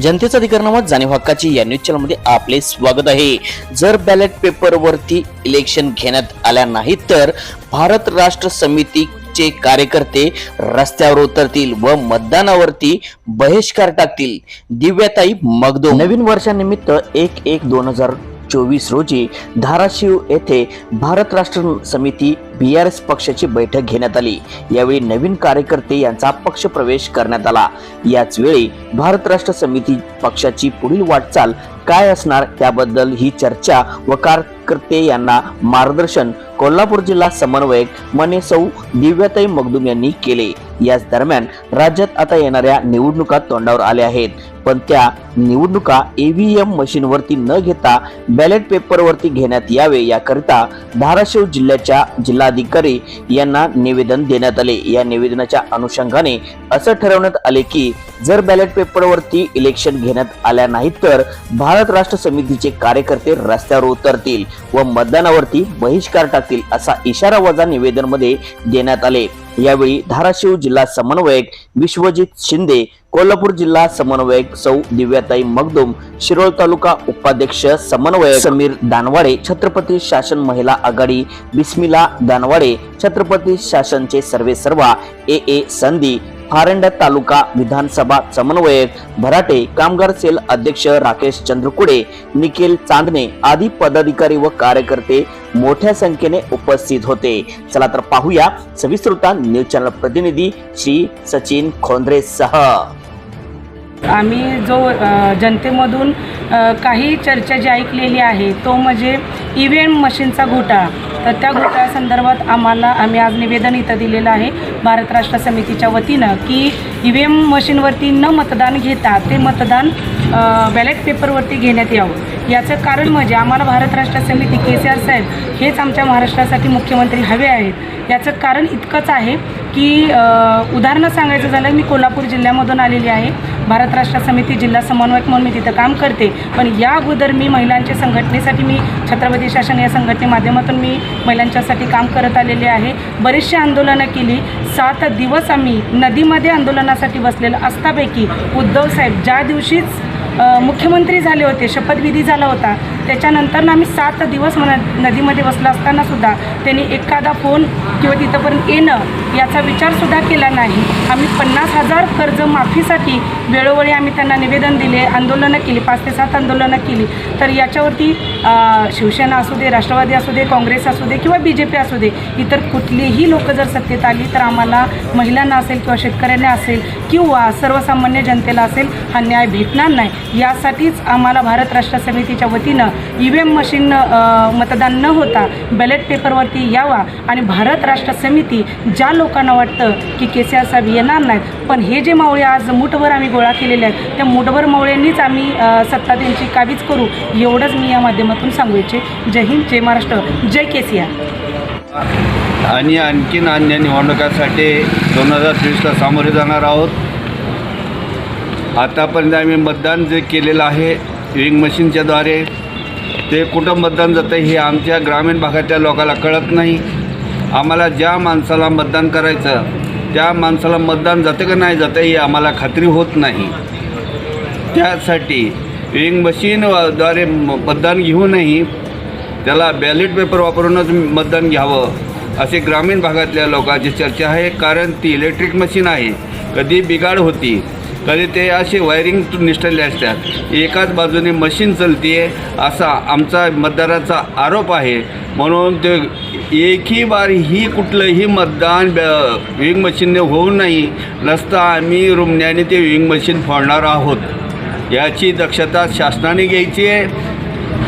जनतेचा अधिकारनामा जाणीव हक्काची या न्यूज चॅनलमध्ये आपले स्वागत आहे। जर बॅलेट पेपरवरती इलेक्शन घेण्यात आल्या नाही तर भारत राष्ट्र समितीचे कार्यकर्ते रस्त्यावर उतरतील व मतदानावरती बहिष्कार टाकतील। दिव्याताई मगदुम। नवीन वर्षानिमित्त 1/1/2024 रोजी धाराशिव येथे भारत राष्ट्र समिती BRS पक्षाची बैठक घेण्यात आली। यावेळी नवीन कार्यकर्ते यांचा पक्ष प्रवेश करण्यात आला। याच वेळी भारत राष्ट्र समिती पक्षाची पुढील वाटचाल काय असणार त्याबद्दल ही चर्चा व कार्यकर्ते यांना मार्गदर्शन कोल्हापूर जिल्हा समन्वयक मने सौ दिव्याताई मगदुम यांनी केले। याच दरम्यान राज्यात आता येणाऱ्या निवडणुका तोंडावर आल्या आहेत, पण त्या निवडणुका EVM मशीनवरती न घेता बॅलेट पेपरवरती घेण्यात यावे याकरिता धाराशिव जिल्ह्याच्या जिल्हाधिकारी यांना निवेदन देण्यात आले। या निवेदनाच्या अनुषंगाने असं ठरवण्यात आले की जर बॅलेट पेपरवरती इलेक्शन घेण्यात आल्या नाही तर भारत राष्ट्र समितीचे कार्यकर्ते रस्त्यावर उतरतील व मतदानावरती बहिष्कार टाकतील असा इशारा वजा निवेदनमध्ये देण्यात आले। यावेळी धाराशिव जिल्हा समन्वयक विश्वजित शिंदे, कोल्हापूर जिल्हा समन्वयक सौ दिव्याताई मगदुम, शिरोळ तालुका उपाध्यक्ष समन्वयक समीर दानवाडे, छत्रपती शासन महिला आघाडी बिस्मिला दानवाडे, छत्रपती शासनचे सर्वेसर्वा AA संधी, फारंडा तालुका विधानसभा समन्वयक भराटे, कामगार सेल अध्यक्ष राकेश चंद्रकुडे, निखिल चांदणे आदी पदाधिकारी व कार्यकर्ते मोठ्या संख्येने उपस्थित होते। चला तर पाहूया सविस्तर न्यूज चॅनल प्रतिनिधी श्री सचिन खोंद्रे सह। आम्ही जो जनतेमधून काही चर्चा जी ऐकलेली आहे तो म्हणजे EVM मशीनचा घोटाळा। तर त्या घोटाळ्यासंदर्भात आम्ही आज निवेदन इथं दिलेलं आहे भारत राष्ट्र समितीच्या वतीनं की EVM मशीनवरती न मतदान घेता ते मतदान बॅलेट पेपरवरती घेण्यात यावं। याचं कारण म्हणजे आम्हाला भारत राष्ट्र समिती KCR साहेब हेच आमच्या महाराष्ट्रासाठी मुख्यमंत्री हवे आहेत। याचं कारण इतकंच आहे की उदाहरणं सांगायचं झालं, मी कोल्हापूर जिल्ह्यामधून आलेली आहे। भारत राष्ट्र समिती जिल्हा समन्वयक म्हणून मी तिथं काम करते, पण या अगोदर मी महिलांच्या संघटनेसाठी मी छत्रपती शासन या संघटने माध्यमातून मी महिलांच्यासाठी काम करत आलेले आहे। बरीचशी आंदोलनं केली। 7 दिवस आम्ही नदीमध्ये आंदोलनासाठी बसलेलं असतापैकी उद्धव साहेब ज्या दिवशीच मुख्यमंत्री झाले होते, शपथविधी झाला होता, त्याच्यानंतर आम्ही 7 दिवस नदीमध्ये बसला असताना सुद्धा त्यांनी एखादा फोन किंवा तिथंपर्यंत येणं याचा विचारसुद्धा केला नाही। आम्ही 50,000 कर्ज माफीसाठी वेळोवेळी आम्ही त्यांना निवेदन दिले, आंदोलनं केली, 5 ते 7 आंदोलनं केली। तर याच्यावरती शिवसेना असू दे, राष्ट्रवादी असू दे, काँग्रेस असू दे किंवा BJP असू दे, इतर कुठलीही लोक जर सत्तेत आली तर आम्हाला महिलांना असेल किंवा शेतकऱ्यांना असेल किंवा सर्वसामान्य जनतेला असेल हा न्याय भेटणार नाही। यासाठीच आम्हाला भारत राष्ट्र समितीच्या वतीनं EVM मशीन मतदान न होता बॅलेट पेपरवरती यावा आणि भारत राष्ट्र समिती ज्या लोकांना वाटतं की KCR साहेब येणार नाहीत, पण हे जे मावळे आज मुठभर आम्ही गोळा केलेले आहेत त्या मुठभर मावळ्यांनीच आम्ही सत्ता त्यांची काबीज करू, एवढंच मी या माध्यमातून सांगू इच्छे। जय हिंद, जय महाराष्ट्र, जय KCR। आणि आणखीन अन्य निवडणुकांसाठी 2023ला सामोरे जाणार आहोत। आतापर्यंत आम्ही मतदान जे केलेलं आहे EVM मशीनच्याद्वारे ते कुठं मतदान जातं हे आमच्या ग्रामीण भागातल्या लोकांना कळत नाही। आम्हाला ज्या माणसाला मतदान करायचं त्या माणसाला मतदान जातं का नाही जातं हे आम्हाला खात्री होत नाही। त्यासाठी EVM मशीनद्वारे मतदान घेऊनही त्याला बॅलेट पेपर वापरूनच मतदान घ्यावं असे ग्रामीण भागातल्या लोकांची चर्चा आहे। कारण ती इलेक्ट्रिक मशीन आहे, कधी बिघाड होती, कधी ते असे वायरिंग निष्ठले असतात, एकाच बाजूने मशीन चलते असा आमचा मतदाराचा आरोप आहे। म्हणून ते एकही बारी ही कुठलंही मतदान EVM मशीनने होऊ नाही नसता आम्ही रुमण्याने ते EVM मशीन फोडणार आहोत। याची दक्षता शासनाने घ्यायची आहे,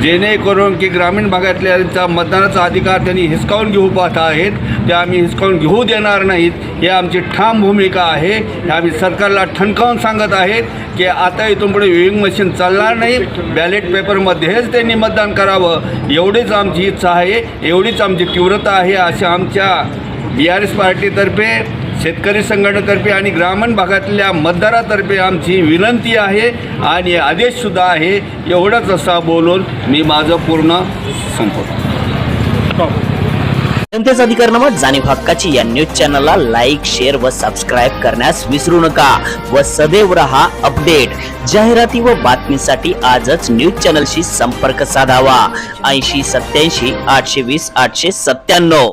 जेणेकरून की ग्रामीण भागातल्या मतदानाचा अधिकार त्यांनी हिसकावून घेऊ पाहत आहेत, ते आम्ही हिसकावून घेऊ देणार नाहीत। हे आमची ठाम भूमिका आहे। आम्ही सरकारला ठणकावून सांगत आहेत की आता इथून पुढे EVM मशीन चालणार नाही, बॅलेट पेपरमध्येच त्यांनी मतदान करावं एवढीच आमची इच्छा आहे, एवढीच आमची तीव्रता आहे। अशा आमच्या BRS पार्टीतर्फे, शेतकरी संघटनेतर्फे आणि ग्रामीण भागातल्या मतदारातर्फे आमची विनंती आहे आणि आदेशसुद्धा आहे। एवढंच असं बोलून मी माझं पूर्ण संपवतो। जनतेचा अधिकारनामा जाणीव हक्काची या न्यूज चॅनलला लाईक, शेअर व सबस्क्राईब करण्यास विसरू नका व सदैव रहा अपडेट. जाहिराती व बातमीसाठी आजच न्यूज चॅनलशी संपर्क साधावा. 80 87 820 897.